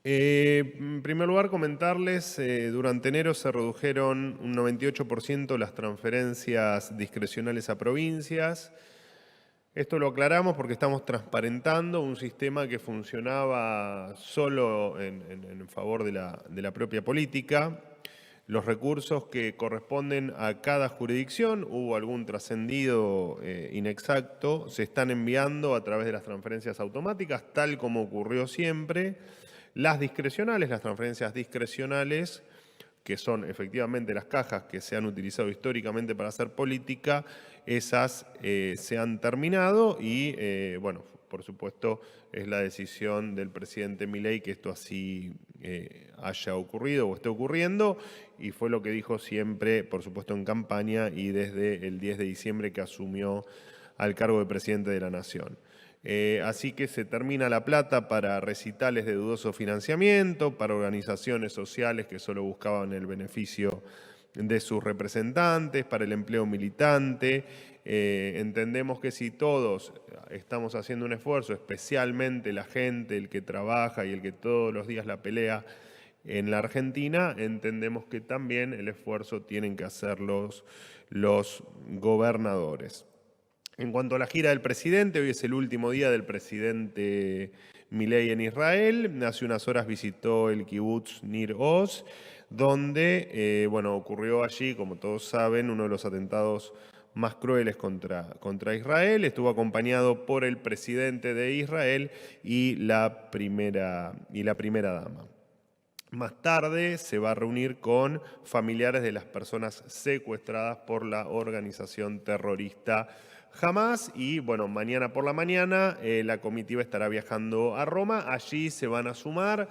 En primer lugar, comentarles, durante enero se redujeron un 98% las transferencias discrecionales a provincias. Esto lo aclaramos porque estamos transparentando un sistema que funcionaba solo en favor de la propia política. Los recursos que corresponden a cada jurisdicción, hubo algún trascendido inexacto, se están enviando a través de las transferencias automáticas, tal como ocurrió siempre. Las discrecionales, las transferencias discrecionales, que son efectivamente las cajas que se han utilizado históricamente para hacer política, esas se han terminado y, bueno, por supuesto, es la decisión del presidente Milei que esto así haya ocurrido o esté ocurriendo, y fue lo que dijo siempre, por supuesto, en campaña y desde el 10 de diciembre que asumió al cargo de presidente de la Nación. Así que se termina la plata para recitales de dudoso financiamiento, para organizaciones sociales que solo buscaban el beneficio de sus representantes, para el empleo militante. Entendemos que si todos estamos haciendo un esfuerzo, especialmente la gente, el que trabaja y el que todos los días la pelea en la Argentina, entendemos que también el esfuerzo tienen que hacer los gobernadores. En cuanto a la gira del presidente, hoy es el último día del presidente Milei en Israel. Hace unas horas visitó el kibutz Nir Oz, donde bueno, ocurrió allí, como todos saben, uno de los atentados más crueles contra Israel. Estuvo acompañado por el presidente de Israel y la primera dama. Más tarde se va a reunir con familiares de las personas secuestradas por la organización terrorista Hamas y, bueno, mañana por la mañana la comitiva estará viajando a Roma. Allí se van a sumar,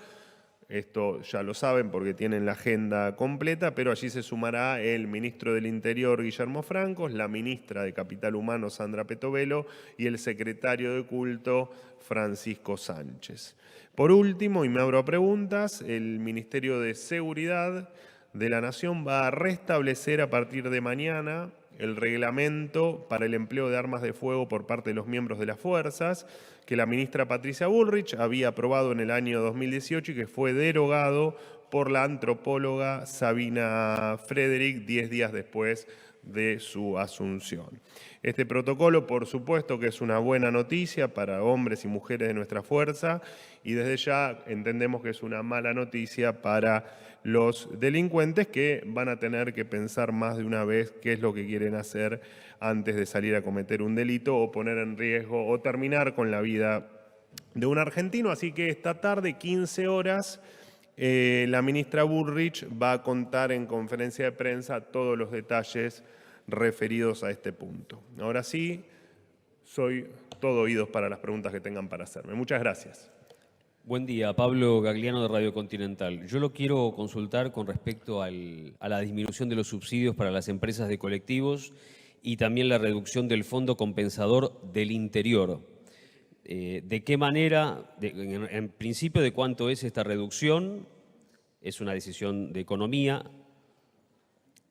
esto ya lo saben porque tienen la agenda completa, pero allí se sumará el ministro del Interior, Guillermo Francos, la ministra de Capital Humano, Sandra Petovelo, y el secretario de Culto, Francisco Sánchez. Por último, y me abro a preguntas, el Ministerio de Seguridad de la Nación va a restablecer a partir de mañana el reglamento para el empleo de armas de fuego por parte de los miembros de las fuerzas, que la ministra Patricia Bullrich había aprobado en el año 2018 y que fue derogado por la antropóloga Sabina Frederick 10 días después de su asunción. Este protocolo, por supuesto, que es una buena noticia para hombres y mujeres de nuestra fuerza, y desde ya entendemos que es una mala noticia para los delincuentes que van a tener que pensar más de una vez qué es lo que quieren hacer antes de salir a cometer un delito o poner en riesgo o terminar con la vida de un argentino. Así que esta tarde, 15 horas, la ministra Bullrich va a contar en conferencia de prensa todos los detalles referidos a este punto. Ahora sí, soy todo oídos para las preguntas que tengan para hacerme. Muchas gracias. Buen día, Pablo Gagliano de Radio Continental. Yo lo quiero consultar con respecto a la disminución de los subsidios para las empresas de colectivos y también la reducción del Fondo Compensador del Interior. ¿De qué manera, en principio, de cuánto es esta reducción? Es una decisión de economía.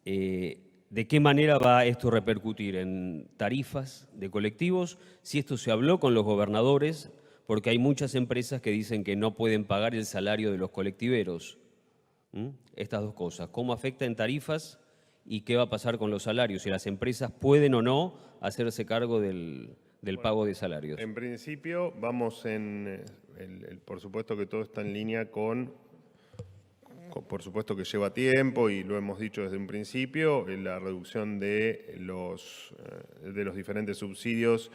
¿De qué manera va esto a repercutir en tarifas de colectivos? Si esto se habló con los gobernadores, porque hay muchas empresas que dicen que no pueden pagar el salario de los colectiveros. Estas dos cosas, ¿cómo afecta en tarifas y qué va a pasar con los salarios? Si las empresas pueden o no hacerse cargo del pago de salarios. En principio, vamos por supuesto que todo está en línea por supuesto que lleva tiempo y lo hemos dicho desde un principio, la reducción de los diferentes subsidios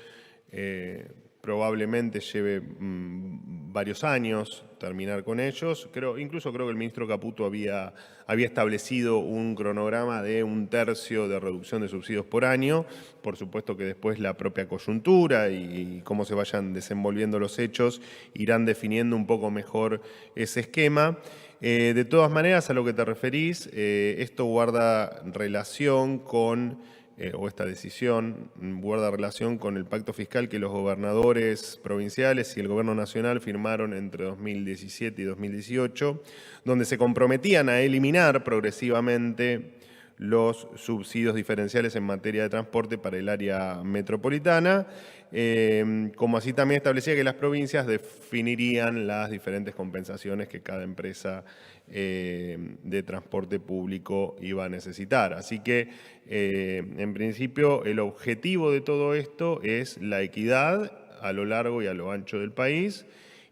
probablemente lleve varios años terminar con ellos. Incluso creo que el ministro Caputo había establecido un cronograma de 1/3 de reducción de subsidios por año. Por supuesto que después la propia coyuntura y cómo se vayan desenvolviendo los hechos irán definiendo un poco mejor ese esquema. De todas maneras, a lo que te referís, esto guarda relación con o esta decisión guarda relación con el pacto fiscal que los gobernadores provinciales y el gobierno nacional firmaron entre 2017 y 2018, donde se comprometían a eliminar progresivamente los subsidios diferenciales en materia de transporte para el área metropolitana, como así también establecía que las provincias definirían las diferentes compensaciones que cada empresa de transporte público iba a necesitar. Así que, en principio, el objetivo de todo esto es la equidad a lo largo y a lo ancho del país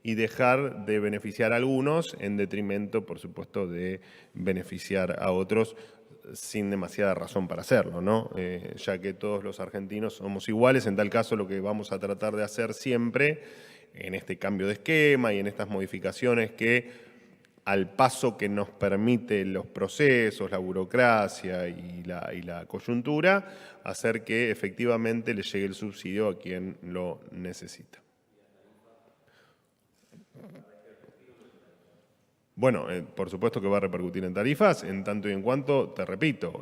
y dejar de beneficiar a algunos en detrimento, por supuesto, de beneficiar a otros sin demasiada razón para hacerlo, ¿no? Ya que todos los argentinos somos iguales. En tal caso, lo que vamos a tratar de hacer siempre en este cambio de esquema y en estas modificaciones que, al paso que nos permite los procesos, la burocracia y la coyuntura, hacer que efectivamente le llegue el subsidio a quien lo necesita. Bueno, por supuesto que va a repercutir en tarifas, en tanto y en cuanto, te repito,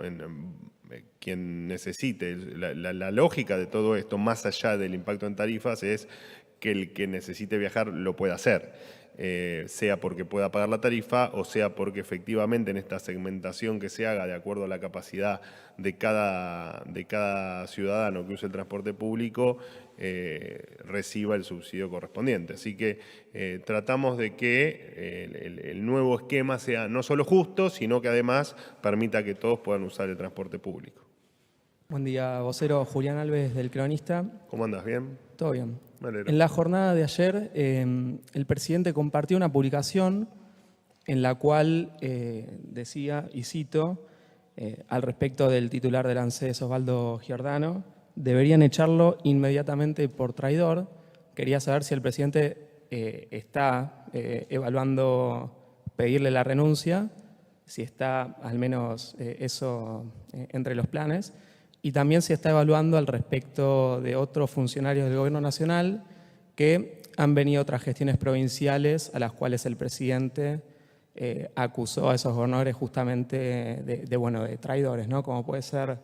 quien necesite. La lógica de todo esto, más allá del impacto en tarifas, es que el que necesite viajar lo pueda hacer, sea porque pueda pagar la tarifa o sea porque efectivamente en esta segmentación que se haga de acuerdo a la capacidad de cada ciudadano que use el transporte público, reciba el subsidio correspondiente. Así que tratamos de que el nuevo esquema sea no solo justo, sino que además permita que todos puedan usar el transporte público. Buen día, vocero. Julián Alves, del Cronista. ¿Cómo andas? ¿Bien? Todo bien. Me alegro. En la jornada de ayer, el presidente compartió una publicación en la cual decía, y cito, al respecto del titular del ANSES, Osvaldo Giordano, deberían echarlo inmediatamente por traidor. Quería saber si el presidente está evaluando pedirle la renuncia, si está al menos eso entre los planes, y también si está evaluando al respecto de otros funcionarios del Gobierno Nacional que han venido otras gestiones provinciales a las cuales el presidente acusó a esos gobernadores justamente de traidores, ¿no? Como puede ser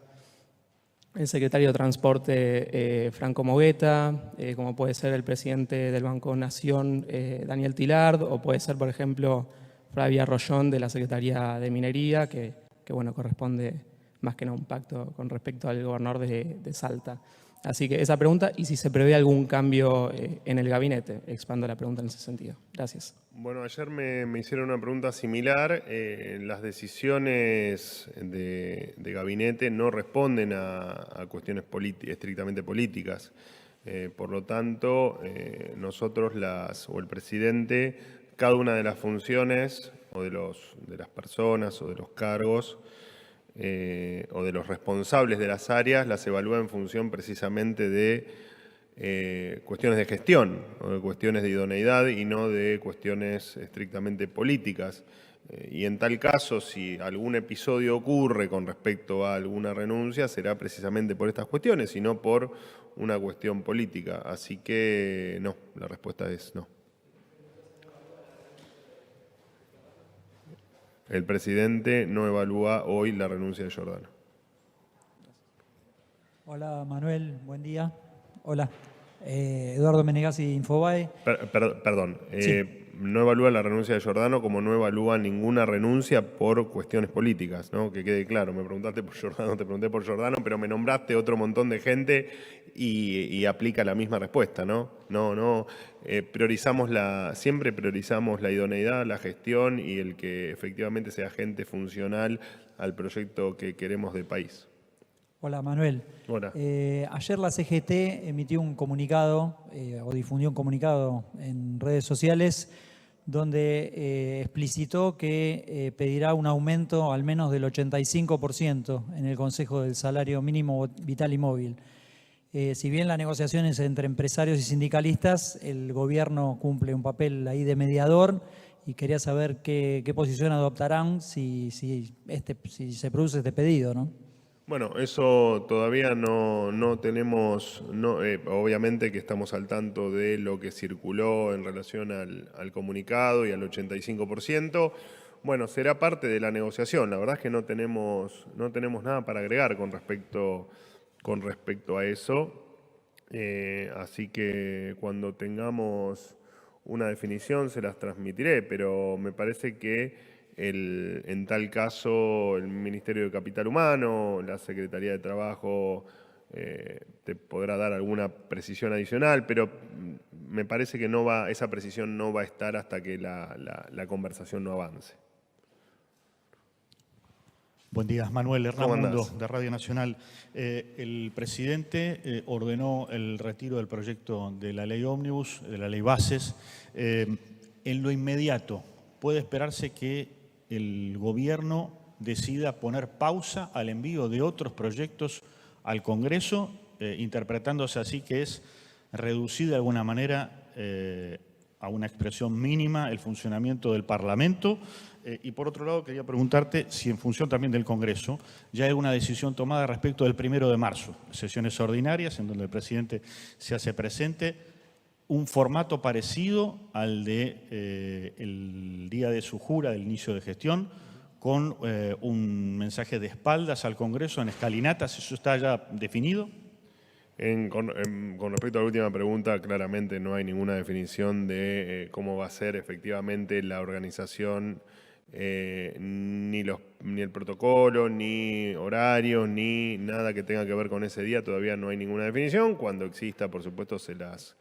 el secretario de Transporte Franco Mogueta, como puede ser el presidente del Banco Nación Daniel Tilard, o puede ser, por ejemplo, Flavia Rollón de la Secretaría de Minería, que corresponde más que no un pacto con respecto al gobernador de Salta. Así que esa pregunta, y si se prevé algún cambio en el gabinete. Expando la pregunta en ese sentido. Gracias. Bueno, ayer me hicieron una pregunta similar. Las decisiones de gabinete no responden a cuestiones estrictamente políticas. Por lo tanto, nosotros o el presidente, cada una de las funciones o de las personas o de los cargos o de los responsables de las áreas las evalúa en función precisamente de cuestiones de gestión o de cuestiones de idoneidad y no de cuestiones estrictamente políticas. Y en tal caso, si algún episodio ocurre con respecto a alguna renuncia, será precisamente por estas cuestiones y no por una cuestión política. Así que no, la respuesta es no. El presidente no evalúa hoy la renuncia de Giordano. Hola Manuel, buen día. Hola. Eduardo Menegazzi, Infobae. Perdón, Sí. no evalúa la renuncia de Giordano como no evalúa ninguna renuncia por cuestiones políticas, ¿no? Que quede claro, me preguntaste por Giordano, te pregunté por Giordano, pero me nombraste otro montón de gente y aplica la misma respuesta, ¿no? Siempre priorizamos la idoneidad, la gestión y el que efectivamente sea gente funcional al proyecto que queremos de país. Hola Manuel. Hola. Ayer la CGT emitió un comunicado o difundió un comunicado en redes sociales donde explicitó que pedirá un aumento al menos del 85% en el Consejo del Salario Mínimo Vital y Móvil. Si bien las negociaciones entre empresarios y sindicalistas, el gobierno cumple un papel ahí de mediador y quería saber qué posición adoptarán si se produce este pedido, ¿no? Bueno, eso todavía no tenemos, obviamente que estamos al tanto de lo que circuló en relación al comunicado y al 85%. Bueno, será parte de la negociación. La verdad es que no tenemos nada para agregar con respecto a eso. Así que cuando tengamos una definición se las transmitiré, pero me parece que en tal caso, el Ministerio de Capital Humano, la Secretaría de Trabajo, te podrá dar alguna precisión adicional, pero me parece que esa precisión no va a estar hasta que la conversación no avance. Buen día, Manuel Hernán ¿Cómo Mundo, andás? de Radio Nacional. El presidente ordenó el retiro del proyecto de la ley ómnibus, de la ley bases. En lo inmediato, ¿puede esperarse que el gobierno decida poner pausa al envío de otros proyectos al Congreso, interpretándose así que es reducir de alguna manera a una expresión mínima el funcionamiento del Parlamento? Y por otro lado, quería preguntarte si en función también del Congreso ya hay alguna decisión tomada respecto del 1 de marzo, sesiones ordinarias en donde el presidente se hace presente, un formato parecido al de el día de su jura, del inicio de gestión, con un mensaje de espaldas al Congreso en escalinatas. ¿Eso está ya definido? Con respecto a la última pregunta, claramente no hay ninguna definición de cómo va a ser efectivamente la organización, ni el protocolo, ni horarios, ni nada que tenga que ver con ese día. Todavía no hay ninguna definición. Cuando exista, por supuesto, se las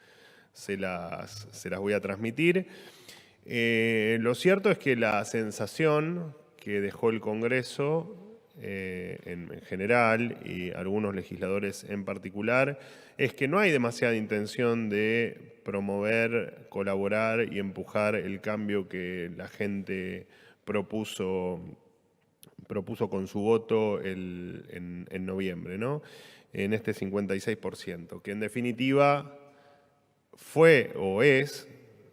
voy a transmitir. Lo cierto es que la sensación que dejó el Congreso en general y algunos legisladores en particular es que no hay demasiada intención de promover, colaborar y empujar el cambio que la gente propuso con su voto en noviembre, ¿no? En este 56%, que en definitiva fue o es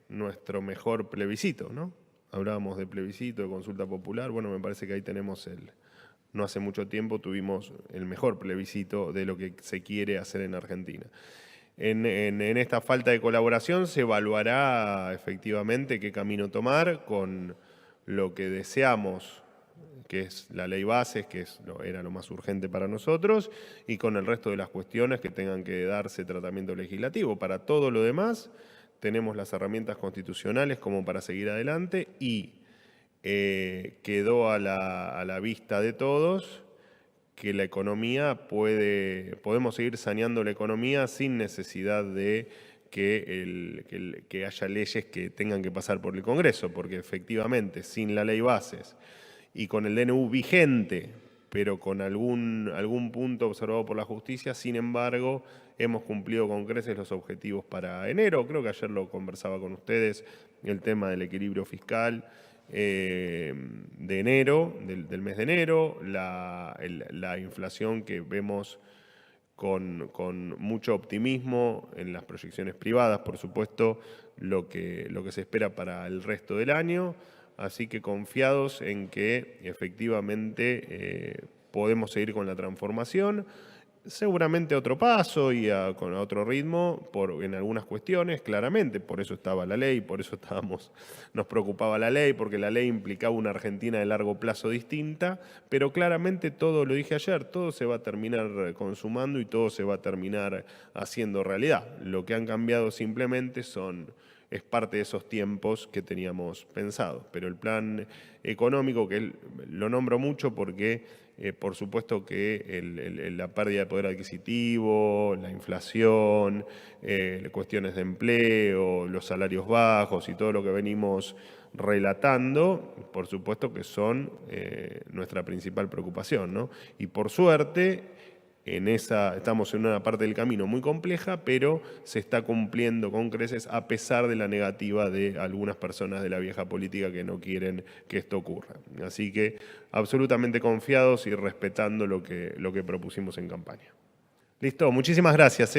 nuestro mejor plebiscito, ¿no? Hablábamos de plebiscito, de consulta popular. Bueno, me parece que ahí tenemos no hace mucho tiempo tuvimos el mejor plebiscito de lo que se quiere hacer en Argentina. En esta falta de colaboración se evaluará efectivamente qué camino tomar con lo que deseamos, que es la ley bases, que era lo más urgente para nosotros, y con el resto de las cuestiones que tengan que darse tratamiento legislativo. Para todo lo demás tenemos las herramientas constitucionales como para seguir adelante y quedó a la vista de todos que la economía podemos seguir saneando la economía sin necesidad de que haya leyes que tengan que pasar por el Congreso, porque efectivamente sin la ley bases y con el DNU vigente, pero con algún punto observado por la justicia, sin embargo, hemos cumplido con creces los objetivos para enero. Creo que ayer lo conversaba con ustedes, el tema del equilibrio fiscal de enero, del mes de enero, la inflación que vemos con mucho optimismo en las proyecciones privadas, por supuesto, lo que se espera para el resto del año. Así que confiados en que efectivamente podemos seguir con la transformación, seguramente a otro paso y con otro ritmo en algunas cuestiones, claramente. Por eso estaba la ley, por eso nos preocupaba la ley, porque la ley implicaba una Argentina de largo plazo distinta, pero claramente todo, lo dije ayer, todo se va a terminar consumando y todo se va a terminar haciendo realidad. Lo que han cambiado simplemente es parte de esos tiempos que teníamos pensado. Pero el plan económico, que lo nombro mucho porque por supuesto que la pérdida de poder adquisitivo, la inflación, cuestiones de empleo, los salarios bajos y todo lo que venimos relatando, por supuesto que son nuestra principal preocupación, ¿no? Y por suerte, estamos en una parte del camino muy compleja, pero se está cumpliendo con creces a pesar de la negativa de algunas personas de la vieja política que no quieren que esto ocurra. Así que absolutamente confiados y respetando lo que propusimos en campaña. Listo, muchísimas gracias.